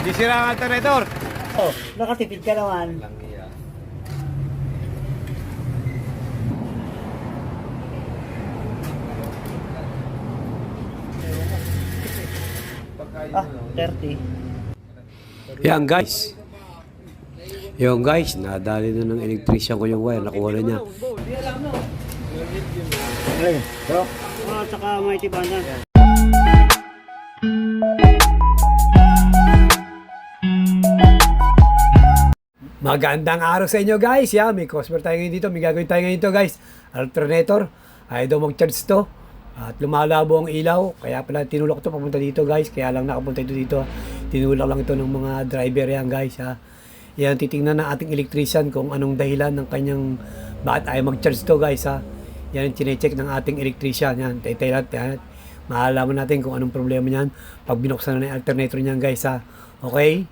Di sira ang alternator. Oh, nakatipid ka naman. Ah, 30. Yan guys. Yung guys, nadali na ng electrician ko yung wire. Nakuha na niya. Ayun. So, at saka may tibana. Magandang araw sa inyo guys. Yan, may customer tayo ngayon dito. May gagawin tayo ngayon dito guys. Alternator. Ayaw daw mag-charge to. At lumalabo ang ilaw. Kaya pala tinulak to papunta dito guys. Kaya lang nakapunta ito dito. Tinulak lang ito ng mga driver yan guys. Ha. Yan, titingnan ng ating electrician kung anong dahilan ng kanyang bakit ayaw mag-charge to guys. Ha. Yan, chinecheck ng ating electrician. Yan, tay lahat. Maalaman natin kung anong problema niyan pag binuksan na ng alternator niyan guys. Ha. Okay?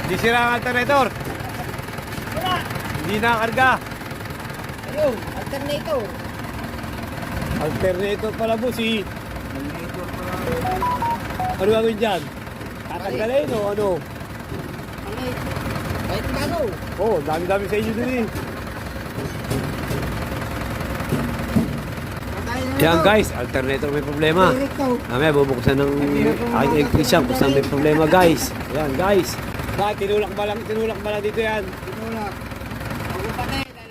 Di sira ang alternator. Wala. Hindi nakakarga. Ayun, alternator. Alternator pala boss eh. Ano gagawin dyan? Tatanggalin o ano? Kahit bago. Oo, dami-dami sa inyo dun eh. Yan guys, alternator may problema. Mamaya bubuksan ng aking electrician kung saan may problema guys. Yan guys. Bakit tinulak ba lang dito yan? Tinulak.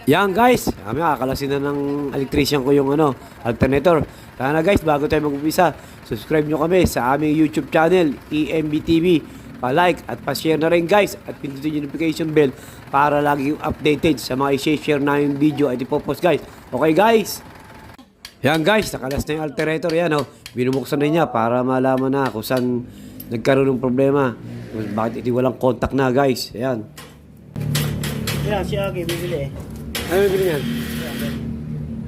Yan guys, kami kakalasin na ng electrician ko yung alternator. Kaya na guys, bago tayo mag-umpisa, subscribe nyo kami sa aming YouTube channel, EMB TV. Pa-like at pa-share na rin guys at pindutin yung notification bell para lagi yung updated sa mga i-share na yung video at ipopost guys. Okay guys? Yan guys, nakalas na yung alternator yan binubuksan na niya para malaman na kung saan nagkaroon ng problema. Bakit iti walang contact na guys. Ayan. Yan, si Agi, bibili eh. Ano bibili yan?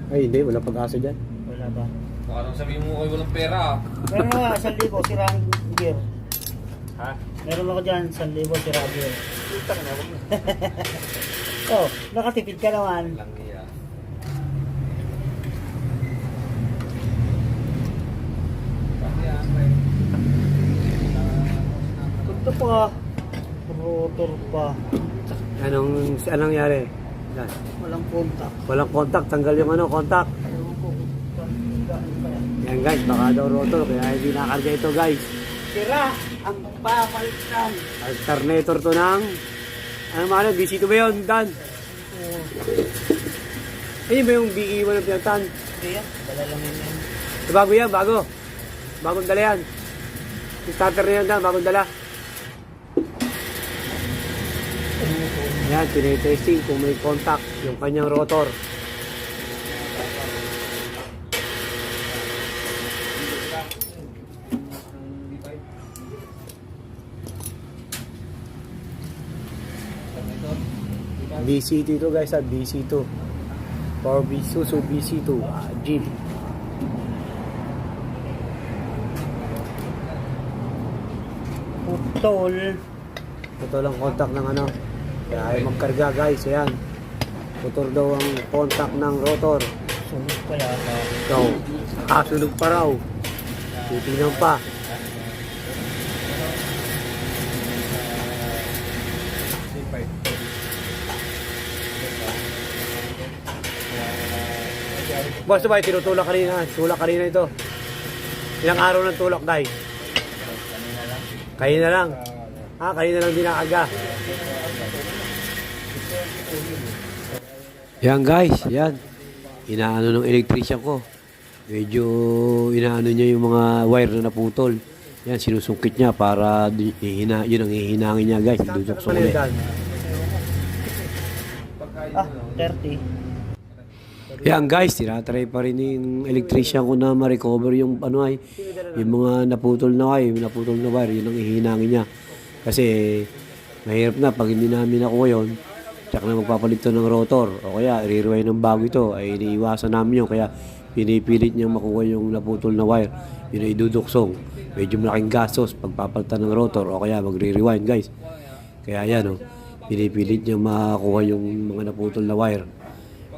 Ay hindi, wala pag-asa dyan. Wala ba? Baka nang sabihin mo kayo walang pera Pero nga, 1,000, sirang gear. Ha? Meron ako dyan, 1,000, sirang gear. Oh, nakatipid ka naman. Lang niya. Ito pa. Rotor pa. Anong nangyari? Yan. Walang contact. Walang contact, tanggal yung contact. Ewan ko kung saan pa yan. Yan guys, baka daw rotor kaya hindi nakarga ito guys. Sira ang papalitan. Alternator to ng BC2 ba yun, Dan? Ayun ba yung BE1 ng pinagtan? Hindi yan, dala lang yan. Bago yan, bago. Bagong dala yan. Yung starter na yan, Dan, bagong dala. Yan, tinitesting kung may contact yung kanyang rotor. BC2 ito guys, BC2 for Isuzu BC2 Jeep. Putol. Ito lang contact ng kaya ayaw magkarga guys. Ayan, motor daw ang contact ng rotor. Sunog pala. So, sunog pa raw. Titignan pa. Boss, ba tinutulak kanina? Tulak kanina ito. Ilang araw ng tulak, guys? Kanina lang. Kanina lang dinakaga. Yan guys, yan. Inaano ng electrician ko. Medyo inaano niya yung mga wire na naputol. Yan, sinusungkit niya para yun ang hihinangin niya guys. Dudok sa uli. 30. Yan guys, tinatry pa rin yung electrician ko na ma-recover yung yung mga naputol na wire, yun ang hihinangin niya. Kasi mahirap na pag hindi namin nakuha yun, tsaka na magpapalit to ng rotor o kaya i-rewind ng bago ito, ay iniiwasan namin yun. Kaya pinipilit niya makuha yung naputol na wire, yun ay iduduksong. Medyo malaking gastos pagpapalitan ng rotor o kaya magre-rewind guys. Kaya yan pinipilit niya makuha yung mga naputol na wire.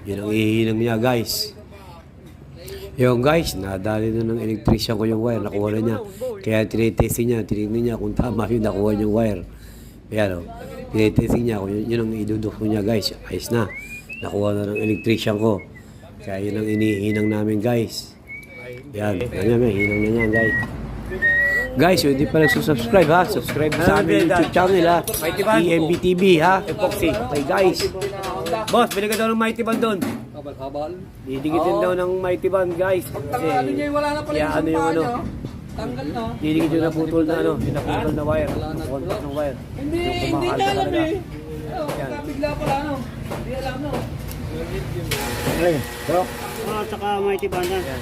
Yun ang ihinang niya guys. Yung guys, nadali na ng electrician ko yung wire, nakuha na niya. Kaya tinitesting niya, tinignan niya kung tama yung nakuha yung wire. Ayan o, tinitesting niya kung yun ang idudukto niya guys. Ayos na, nakuha na ng electrician ko. Kaya yun ang inihinang namin guys. Yan, ganyan may hinang na yan guys. Guys, yung hindi pa nagsusubscribe ha, subscribe sa aming YouTube channel ha. EMB TV ha, Epoxy. Okay guys. Boss, bili ka daw ng Mighty Band doon. Habal-habal. Didikitin daw ng Mighty Band guys. Kasi, Wala na pala kaya ano yung ano, Tanggal na. didikit yung naputol na ano, yung naputol na wire, yung contact ng wire. Hindi, Yung hindi kumakal na na alam talaga. eh. Yan. Bigla pala no. Hindi alam no. Tsaka mighty banda. Yan.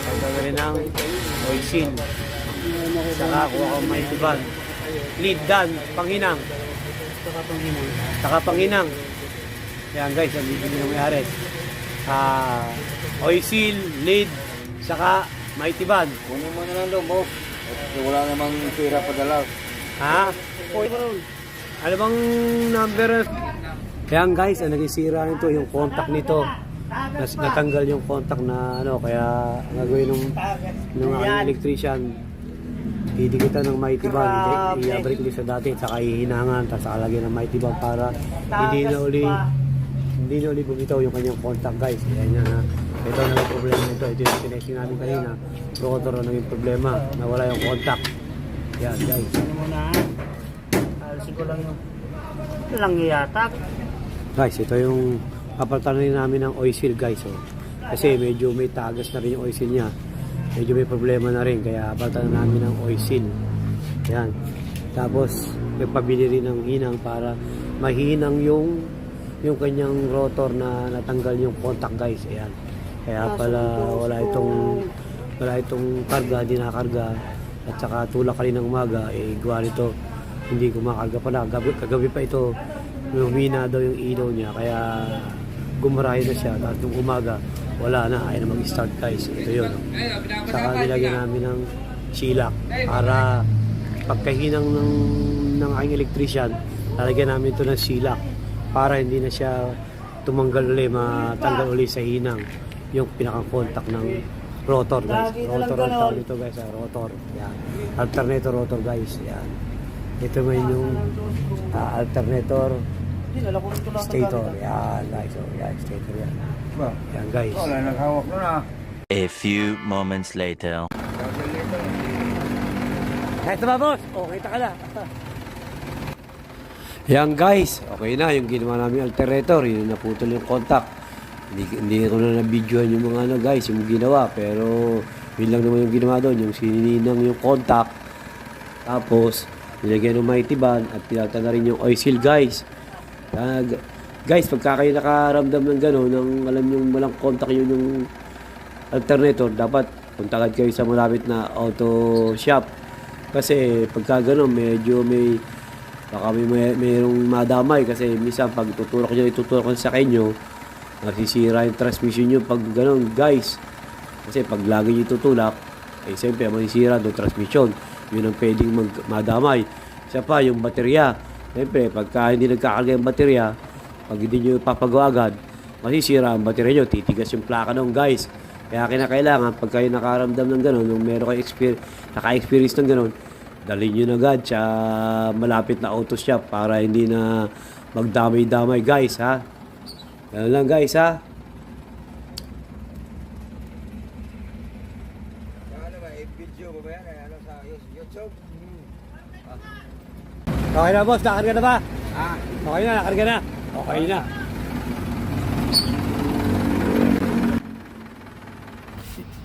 Pagkagaling ng oil seal. Saka kuha ko Mighty Band. Lead dan, Panginang. Tsaka panghinang. Saka Panginang. Yan guys, ang bibili ng may-ari. Oil seal, lead, saka Mighty Band. Kunin mo na lang daw mo. Wala namang pera padala. Ha? Ano bang number? Kaya guys, ang nagisira nito, yung contact nito. Natanggal yung contact na ano, kaya ang gagawin ng aking electrician, didikitan ng Mighty Band, i-abrik ulit sa dati, saka ihinangan, tapos alagyan ng Mighty Band para hindi na uli bumitaw yung kanyang contact guys. Kaya yan ha. Ito na yung problema nito. Ito yung tinesting namin kanina. Rotor na naging problema. Nawala yung contact. Yan guys. Ano muna ha? Alisin ko lang yung lang yatak. Guys, ito yung papalitan rin namin ng oil seal guys. Oh. Kasi medyo may tagas na rin yung oil seal niya. Medyo may problema na rin. Kaya papalitan na namin ng oil seal. Yan. Tapos, nagpabili rin ng hinang para mahinang yung kanyang rotor na natanggal yung contact guys. Ayan. Kaya pala wala itong karga, di nakakarga. At saka tulak kanina ng umaga, gawa nito, hindi kumakarga pala. Kagabi pa ito, humina daw yung ilaw niya. Kaya gumarahin na siya. At nung umaga, wala na. Ayaw na mag-start guys. Ito yun. Saka nilagyan namin ng silak para pagkahinang ng aking electrician, lalagyan namin ito ng silak para hindi na siya tumanggal ulit, matanggal ulit sa hinang yung pinaka-contact ng rotor guys. Rotor ang tawag nito guys, rotor. Yan. Alternator rotor guys. Yan. Ito ngayon yung alternator stator. Yan guys. So, yan, stator yan. Yan guys. Wala naghawak na. A few moments later. Ito ba boss? Oh, kita ka na. Yan guys, okay na yung ginawa namin alternator, yun naputol yung contact. Hindi ko na na-videohan yung mga ano guys, yung ginawa, pero yun lang naman yung ginawa doon, yung sininang yung contact. Tapos, nilagyan ng Mighty Band at pinalta na rin yung oil seal guys. Guys, pagka kayo nakaramdam ng gano'n, ng alam yung walang contact yun yung alternator, dapat punta agad kayo sa malapit na auto shop. Kasi pagka gano'n, medyo baka mayroong madamay kasi minsan pag itutulak sa kanyo, nasisira yung transmission nyo pag gano'n guys. Kasi pag lagi nyo itutulak, siyempre masisira doon transmission. Yun ang pwedeng madamay. Isa pa, yung baterya. Siyempre, pagka hindi nagkakarga yung baterya, pag hindi nyo papagawa agad, masisira ang baterya nyo, titigas yung plaka nung guys. Kaya kinakailangan, pag kayo nakaramdam ng gano'n, nung meron kayo naka-experience ng gano'n, dalhin nyo na agad sa malapit na auto shop para hindi na magdamay-damay guys ha. Ganun lang guys ha. Okay na boss, nakarga na ba? Okay na, nakarga na. Okay na.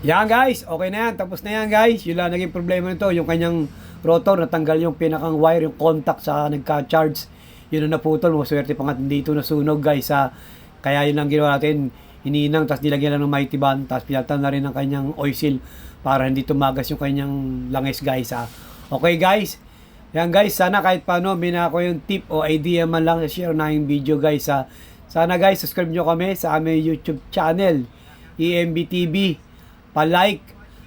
Yan guys, okay na yan. Tapos na yan guys. Yun lang naging problema nito. Yung kanyang rotor, natanggal yung pinakang wire, yung contact sa nagka-charge. Yun ang naputol. Maswerte pa nga dito nasunog guys ha. Kaya yun lang ginawa natin. Hininang, tapos nilagyan lang ng Mighty Band. Tapos pinalitan na rin ng kanyang oil seal para hindi tumagas yung kanyang langis guys ha. Okay guys. Yan guys, sana kahit paano binako yung tip o idea man lang share na yung video guys ha. Sana guys, subscribe nyo kami sa aming YouTube channel, EMB TV. Pa-like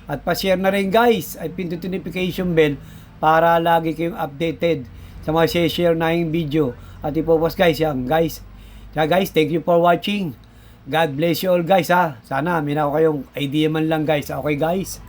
at pa-share na rin guys at pindutin notification bell para lagi kayong updated sa mga share na yung video at ipopost guys yan guys. Kaya guys, thank you for watching. God bless you all guys ha. Sana may na kayong idea man lang guys. Okay guys?